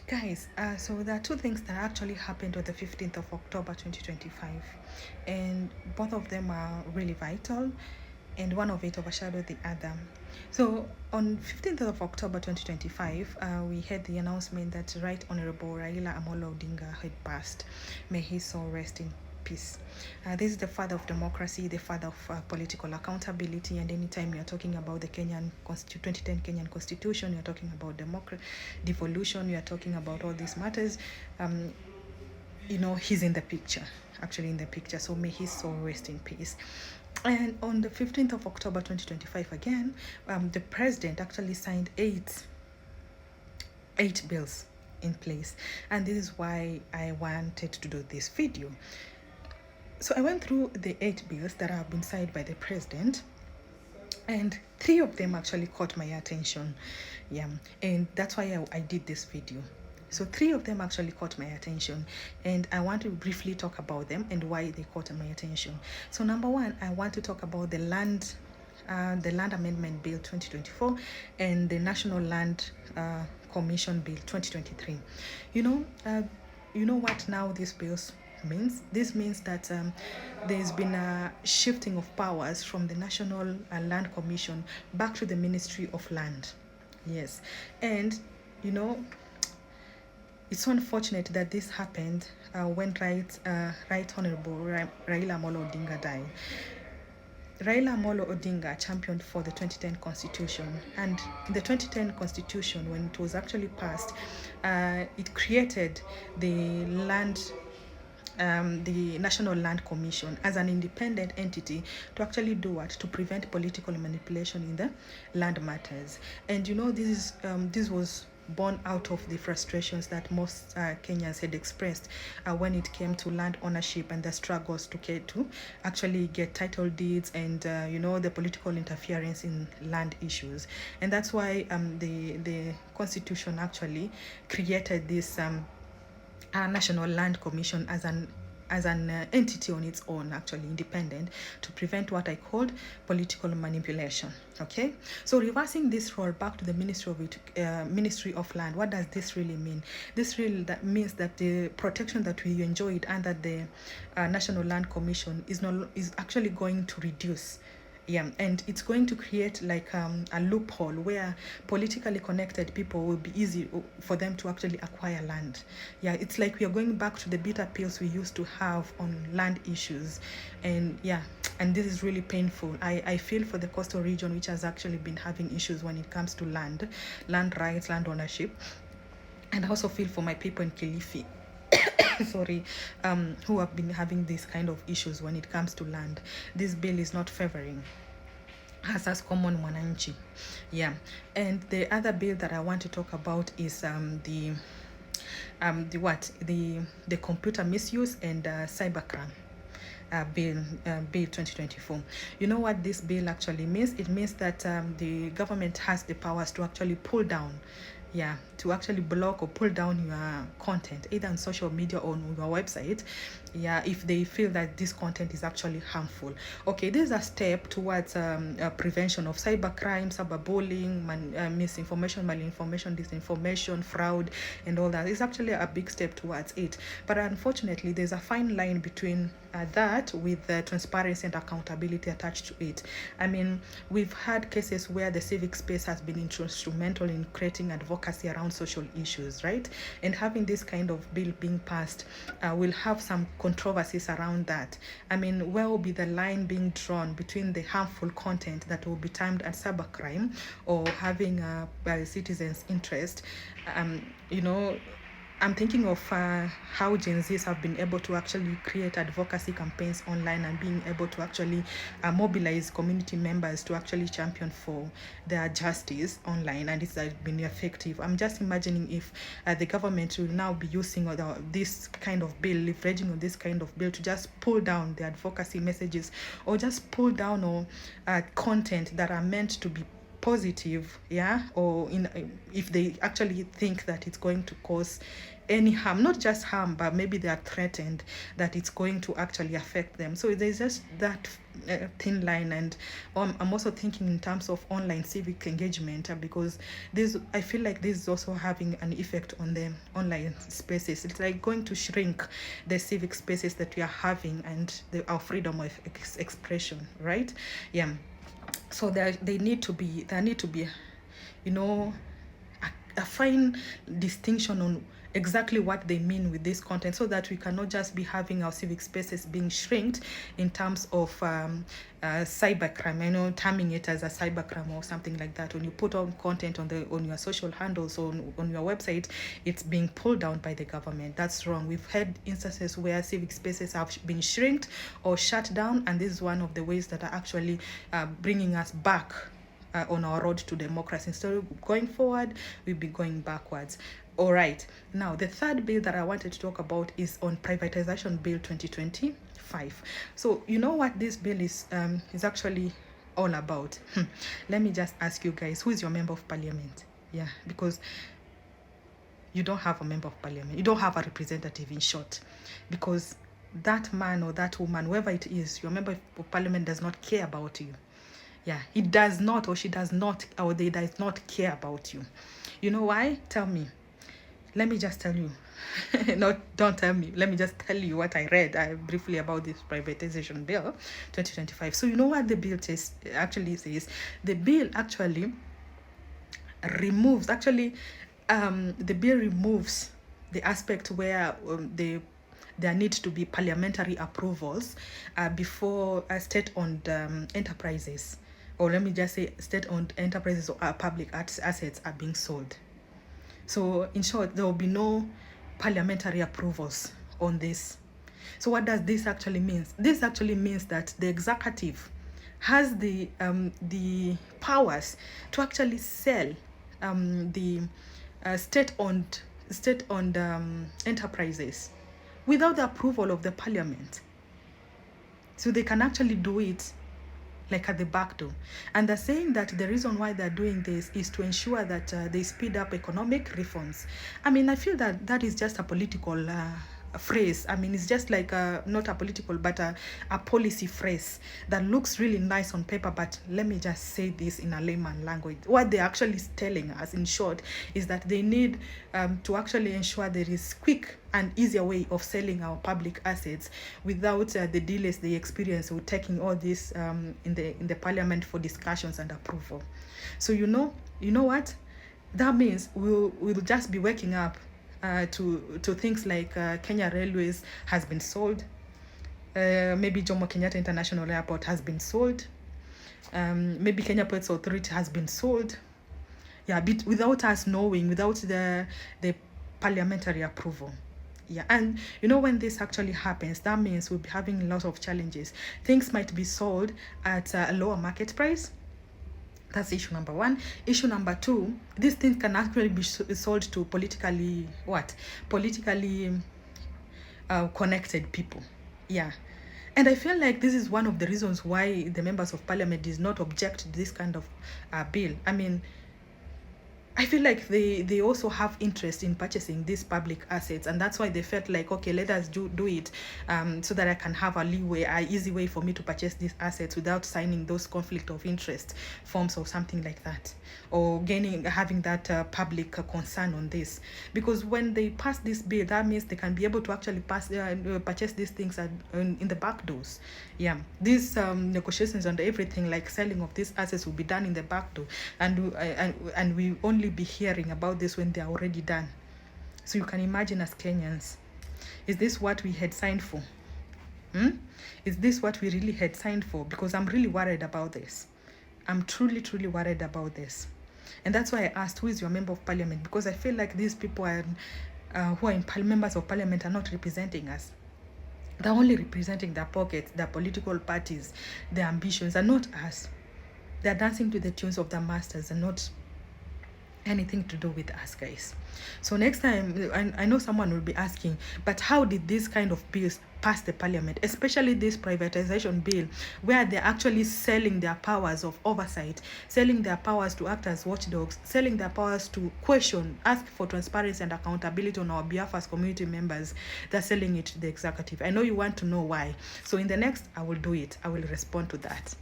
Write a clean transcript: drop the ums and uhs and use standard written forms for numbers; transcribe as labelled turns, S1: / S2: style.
S1: Guys, so there are two things that actually happened on the 15th of October 2025, and both of them are really vital, and one of it overshadowed the other. So on 15th of October 2025, we had the announcement that Right Honorable Raila Amolo Odinga had passed. May his soul rest in peace. This is the father of democracy, the father of political accountability, and anytime you're talking about the 2010 Kenyan constitution, you're talking about devolution, you're talking about all these matters, um, he's in the picture, actually in the picture. So may his soul rest in peace. And on the 15th of October 2025, again, the president actually signed eight bills in place. And this is why I wanted to do this video. So I went through the 8 bills that have been signed by the president, and 3 of them actually caught my attention. Yeah, and that's why I did this video. So 3 of them actually caught my attention, and I want to briefly talk about them and why they caught my attention. So number one, I want to talk about the Land Amendment Bill 2024 and the National Land Commission Bill 2023. You know what now these bills means? This means that there's been a shifting of powers from the National Land Commission back to the Ministry of Land. Yes, and you know it's so unfortunate that this happened when Right Honorable Raila Amolo Odinga died. Raila Amolo Odinga championed for the 2010 Constitution, and in the 2010 Constitution, when it was actually passed, it created the the National Land Commission as an independent entity to actually do what? To prevent political manipulation in the land matters. And this was born out of the frustrations that most Kenyans had expressed when it came to land ownership and the struggles to actually get title deeds and the political interference in land issues. And that's why the constitution actually created this National Land Commission as an entity on its own, actually independent, to prevent what I called political manipulation. Okay, so reversing this role back to the Ministry of Land. What does this really mean? This really means that the protection that we enjoyed under the National Land Commission is actually going to reduce. Yeah, and it's going to create like a loophole where politically connected people will be easy for them to actually acquire land. Yeah, it's like we are going back to the bitter pills we used to have on land issues. And yeah, and this is really painful. I feel for the coastal region, which has actually been having issues when it comes to land rights, land ownership. And I also feel for my people in Kilifi, sorry, who have been having these kind of issues when it comes to land. This bill is not favoring us as common mwananchi. Yeah, and the other bill that I want to talk about is the computer misuse and cybercrime. Bill 2024. You know what this bill actually means? It means that the government has the powers to actually pull down, to actually block or pull down your content, either on social media or on your website, if they feel that this content is actually harmful. Okay, this is a step towards prevention of cybercrime, cyberbullying, misinformation, malinformation, disinformation, fraud, and all that. It's actually a big step towards it. But unfortunately, there's a fine line between that with transparency and accountability attached to it. I mean, we've had cases where the civic space has been instrumental in creating advocacy around social issues, right? And having this kind of bill being passed will have some controversies around that. I mean, where will be the line being drawn between the harmful content that will be termed as cybercrime or having citizens' interest? I'm thinking of how Gen Zs have been able to actually create advocacy campaigns online and being able to actually mobilize community members to actually champion for their justice online, and it's been effective. I'm just imagining if the government will now be using this kind of bill, leveraging on this kind of bill to just pull down the advocacy messages or just pull down content that are meant to be positive, yeah, or if they actually think that it's going to cause any harm, not just harm, but maybe they are threatened that it's going to actually affect them. So there's just that thin line. And I'm also thinking in terms of online civic engagement, because this, I feel like this is also having an effect on the online spaces. It's like going to shrink the civic spaces that we are having, and our freedom of expression, right? Yeah. So there need to be, you know, a fine distinction on exactly what they mean with this content, so that we cannot just be having our civic spaces being shrinked in terms of cybercrime, terming it as a cybercrime or something like that. When you put on content on your social handles or on your website, it's being pulled down by the government. That's wrong. We've had instances where civic spaces have been shrinked or shut down, and this is one of the ways that are actually bringing us back on our road to democracy. Instead of going forward, we'll be going backwards. All right. Now, the third bill that I wanted to talk about is on Privatization Bill 2025. So, you know what this bill is actually all about? Let me just ask you guys, who is your member of parliament? Yeah, because you don't have a member of parliament. You don't have a representative, in short, because that man or that woman, whoever it is, your member of parliament does not care about you. Yeah, he does not, or she does not, or they does not care about you. You know why? Tell me. Let me just tell you. No, don't tell me. Let me just tell you what I read briefly about this privatization bill 2025. So you know what the bill actually says? The bill actually removes, the bill removes the aspect where there needs to be parliamentary approvals before state-owned enterprises, or let me just say state-owned enterprises or public assets are being sold. So in short, there will be no parliamentary approvals on this. So what does this actually mean? This actually means that the executive has the powers to actually sell the state-owned enterprises without the approval of the parliament. So they can actually do it like at the back door. And they're saying that the reason why they're doing this is to ensure that they speed up economic reforms. I mean, I feel that that is just a political phrase. I mean, it's just like not a political, but a policy phrase that looks really nice on paper. But let me just say this in a layman language. What they're actually telling us, in short, is that they need to actually ensure there is quick and easier way of selling our public assets without the delays they experience with taking all this in the parliament for discussions and approval. So you know what that means. We'll just be waking up to things like Kenya Railways has been sold, maybe Jomo Kenyatta International Airport has been sold, maybe Kenya Ports Authority has been sold, without us knowing, without the parliamentary approval. Yeah, and when this actually happens, that means we'll be having lots of challenges. Things might be sold at a lower market price. That's issue number one. Issue number two, these things can actually be sold to politically connected people. Yeah. And I feel like this is one of the reasons why the members of parliament did not object to this kind of bill. I mean, I feel like they also have interest in purchasing these public assets, and that's why they felt like, okay, let us do it so that I can have a leeway, an easy way for me to purchase these assets without signing those conflict of interest forms or something like that, or having that public concern on this. Because when they pass this bill, that means they can be able to actually purchase these things in the back doors. Yeah, these negotiations and everything, like selling of these assets, will be done in the back door, and we only be hearing about this when they're already done. So you can imagine, as Kenyans, is this what we had signed for? Is this what we really had signed for? Because I'm really worried about this. I'm truly worried about this. And that's why I asked, who is your member of parliament? Because I feel like these people who are members of parliament are not representing us. They're only representing their pockets, their political parties, their ambitions, and not us. They're dancing to the tunes of their masters and not anything to do with us, guys. So next time, I know someone will be asking, but how did this kind of bills pass the parliament, especially this privatization bill, where they're actually selling their powers of oversight, selling their powers to act as watchdogs, selling their powers to question, ask for transparency and accountability on our behalf as community members. They're selling it to the executive. I know you want to know why. So in the next, I will do it. I will respond to that.